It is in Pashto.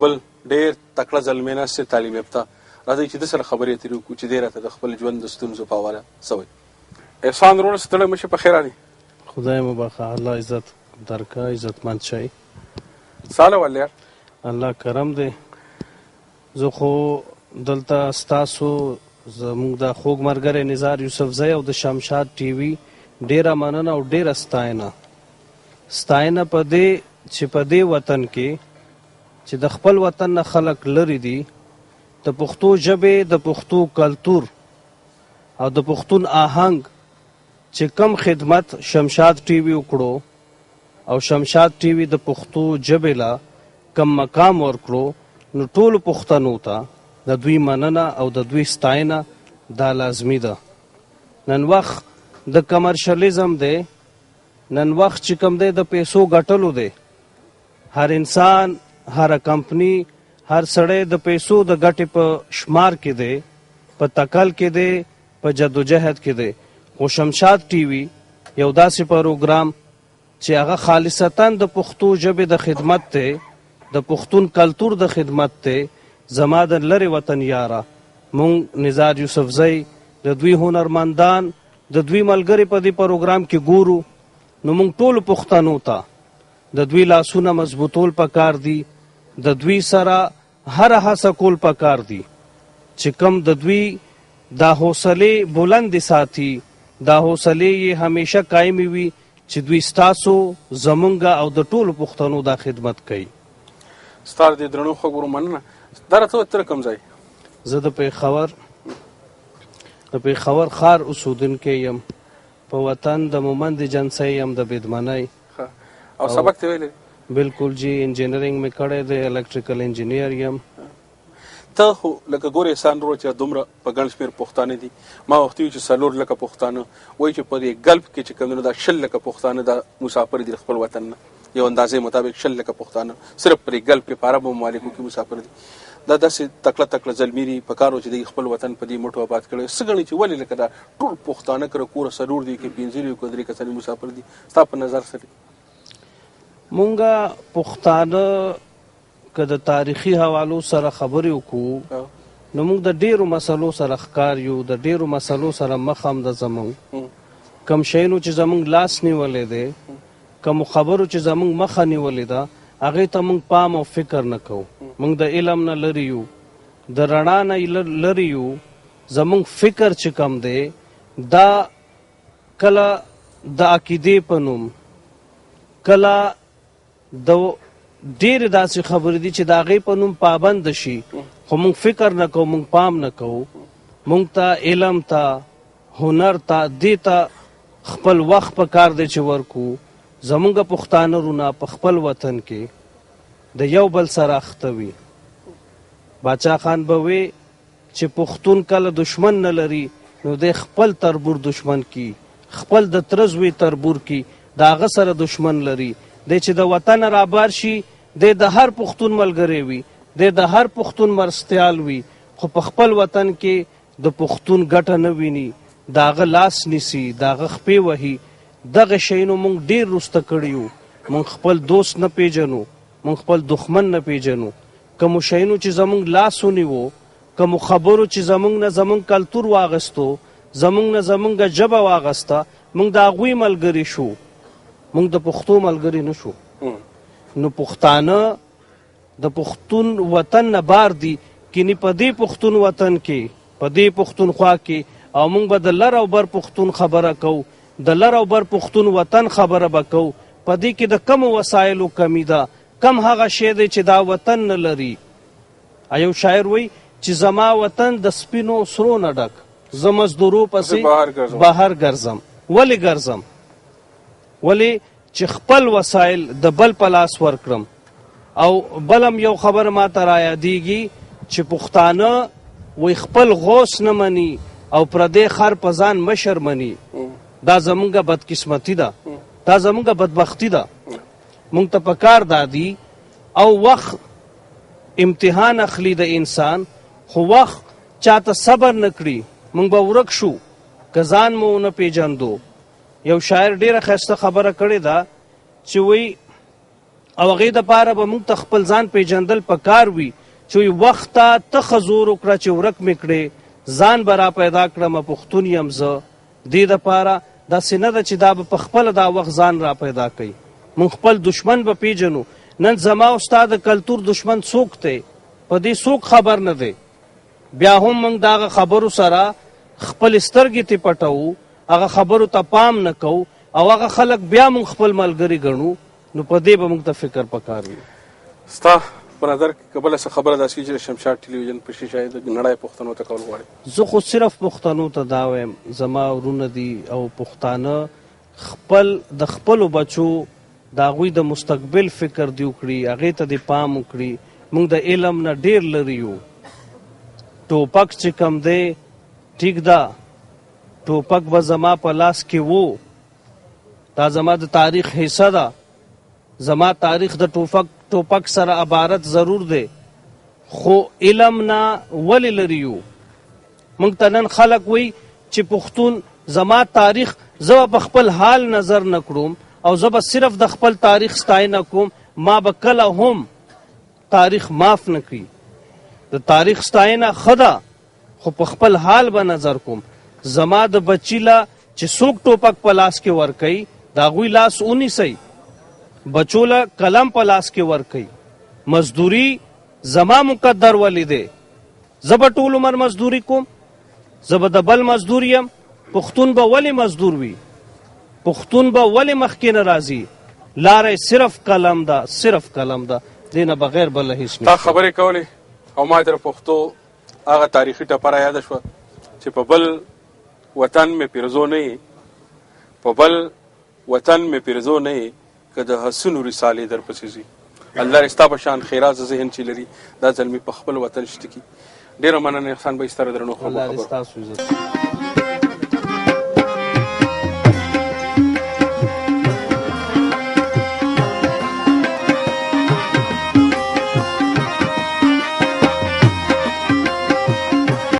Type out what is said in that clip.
بل ډېر تکړه زلمی ناست دی تعلیم یافته راځئ چې ده سره خبرې اترې وکړو چې دی راته د خپل ژوند د ستونزو په حواله څه وایي. احسان وروڼه ستړی مه شي، په خیر راغلې. خدای مو بخښه، الله عزت درکړه، عزتمند شئ. ساله ول یار، الله کرم دی. زه خو دلته ستاسو زموږ د خوږ ملګری نزار یوسفزی او د شمشاد ټي وي ډېره مننه او ډېره ستاینه په دې چې په دې وطن کې چې د خپل وطن نه خلک لرې دي، د پښتو ژبې، د پښتو کلتور او د پښتون آهنګ چې کم خدمت شمشاد ټي وي وکړو او شمشاد ټي وي د پښتو ژبې لا کم مقام ورکړو، نو ټولو پښتنو ته د دوی مننه او د دوی ستاینه دا لازمي ده. نن وخت د کمرشلیزم دی، نن وخت چې کوم دی د پیسو ګټلو دی. هر انسان، هر کمپنی، هر سړی د پیسو د ګټې په شمار کې دی، په تکل کې دی، په جدوجهد کې دی. خو شمشاد ټي وي یو داسې پروګرام چې هغه خالصتاً د پښتو ژبې د خدمت دی، د پښتون کلتور د خدمت دی. زما د لرې وطن یاره، مونږ نزار یوسفزی د دوی هنرمندان، د دوی ملګري په دې پروګرام کې ګورو، نو مونږ ټولو پښتنو ته د دوی لاسونه مضبوطول پکار دي، د دوی سره هر هڅه کول پکار دي چې کم د دوی دا حوصلې بلند ساتي، دا حوصلې یې همیشه قایمې وي چې دوی ستاسو، زمونږ او د ټولو پښتنو دا خدمت کوي. ستا د درنو خبرو مننه. دا راته وایه ته کوم ځای؟ زه د پېښور ښار اوسېدونکی یم، په وطن د مومند جنسۍ یم، د بدمنۍ. او سبق ته ویلی؟ بالکل جی، انجینرینګ مې کړی دی، الکتریکل انجینیر یم. ته خو لکه ګورې احسان وروڼه چې دومره په ګڼ شمېر پښتانه دي، ما وختي وي چې 4 لکه پښتانه وایي چې په دې ګلف کې چې کوم دا 10 لکه پښتانه دا مسافر دي خپل وطن نه، یو اندازې مطابق 10 لکه پښتانه صرف پر ګلف کې په عربو ممالکو کې مسافر دي. دا داسې تکړه زلمي دي، په کار و چې دوی خپل وطن په دې مټو آباد کړی. څه ګڼي چې ولې لکه دا ټول پښتانه کره کوره 4 دي کې 15 دي که 3 کسانې مسافر دي؟ ستا په نظر سره مونږه پښتانه که د تاریخي حوالو سره خبرې وکړو، نو موږ د ډېرو مسلو سره ښکار یو، د ډېرو مسلو سره مخ هم د زموږ کم شیانو چې زموږ لاس نیولی دی، کمو خبرو چې زموږ مخه نیولې ده، هغې ته موږ پام او فکر نه کوو. موږ د علم نه لرې یو، د رڼا نه لرې یو. زموږ فکر چې کم دی دا کله د عقیدې په نوم، کله د ډېرې داسې خبرې دي چې د هغې په نوم پابند شي، خو موږ فکر نه کوو، موږ پام نه کوو. موږ ته علم ته، هنر ته، دې ته خپل وخت په کار دی چې ورکو. زمونږ پښتانه وروڼه په خپل وطن کې د یو بل سره اخته وي. باچا خان به وی چې پښتون کله دشمن نه لري، نو دی خپل تربور دشمن کی، خپل د تره زوی تربور کی، د هغه سره دشمن لري. دی چې د وطن رابار شي، دی د هر پښتون ملګری وي، دی د هر پښتون مرستیال وي، خو په خپل وطن کې د پښتون ګټه نه ویني، د هغه لاس نیسي، د هغه خپې وهي. دغه شیانو موږ ډېر وروسته کړي یو. موږ خپل دوست نه پیژنو، موږ خپل دښمن نه پیژنو. کومو شیانو چې زموږ لاس ونیو، کومو خبرو چې زموږ نه زموږ کلتور واغستو، زموږ نه زموږ ژبه واغسته، موږ د هغوی ملګري شو، موږ د پښتو ملګري نه شو. نو پښتانه د پښتون وطن نه بار دي، کینی په دې پښتون وطن کې، په دې پښتونخوا کې، او موږ به د لر او بر پښتون خبره کوو، د لر او بر پښتون وطن خبره به کوو. په دې کې د کمو وسایلو کمی ده، کم هغه شی دی چې دا وطن نه لري. یو شاعر وی چې زما وطن د سپینو سرو نه ډک، زه مزدورو پسې بهر ګرځم. ولې ګرځم؟ ولې چې خپل وسایل د بل په لاس ورکړم. او بلم یو خبر ما ته رایادېږي چې پښتانه وی خپل غوث نه مني او پردی خر په ځان مشر مني. دا زمونږه بدقسمتي ده، دا زمونږه بدبختي ده. مونږ ته پکار دادي او وخت امتحان اخلي د انسان، خو وخت چاته صبر نه کړي، مونږ به ورک شو که ځان مو ونه پیژندو. یو شاعر ډېره ښایسته خبره کړې ده چې وی او هغې دپاره به موږ ته خپل ځان پیژندل پکار وي چې وخت ته ته ښه زور وکړه چې ورک مې کړې ځان به را پیدا کړم پښتون یم زه دې دپاره داسې نه ده چې دا به په خپله دا وخت ځان را پیدا کوي موږ خپل دشمن به پیژنو نن زما او ستا د کلتور دشمن څوک دی په دې څوک خبر نه دی بیا هم موږ د هغه خبرو سره خپل سترګې تې پټوو هغه خبرو ته پام نه کوو او هغه خلک بیا موږ خپل ملګري ګڼو نو په دې به موږ ته فکر پکار وي ستا په نظر کې که بله څه خبره داسې چې د شمشاد ټلویزیون په شیشه یې د نړۍ پښتنو ته کول غواړې زه خو صرف پښتنو ته دا وایم زما ورونه دي او پښتانه خپل د خپلو بچو د هغوی د مستقبل فکر دې وکړي هغې ته دې پام وکړي موږ د علم نه ډېر لرې یو ټوپک چې کم دی ټیک ده ټوپک به زما په لاس کې و دا زما د تاریخ حصه ده زما تاریخ د ټوپک سره عبارت ضرور دی خو علم نه ولې لرې یو موږ ته نن خلک وایي چې پښتون زما تاریخ زه به په خپل حال نظر نه کړم او زه به صرف د خپل تاریخ ستاینه کوم ما به کله هم تاریخ معاف نه کړي د تاریخ ستاینه ښه ده خو په خپل حال به نظر کوم زما د بچی له چې څوک ټوپک په لاس کې ورکوي د هغوی لاس ونیسئ بچو له قلم په لاس کې ورکوي مزدوري زما مقدر ولې دی زه به ټول عمر مزدوري کوم زه به د بل مزدور یم پښتون به ولې مزدور وي پښتون به ولې مخکې نه راځي لاره صرف قلم ده صرف قلم ده دې نه بغیر بله هېڅ تا خبرې کولې او ما در پښتو هغه تاریخي ټپره یاده شوه چې په بل وطن مې پیرزو نه یې په بل وطن مې پیرزو نه یې که د حسنو رسالې در پسې ځي الله دې ستا په شان خیراز ذهن چې لري دا ځل مې په خپل وطن شته کي ډېره مننه احسان بھائی ستاسو درنو خبرو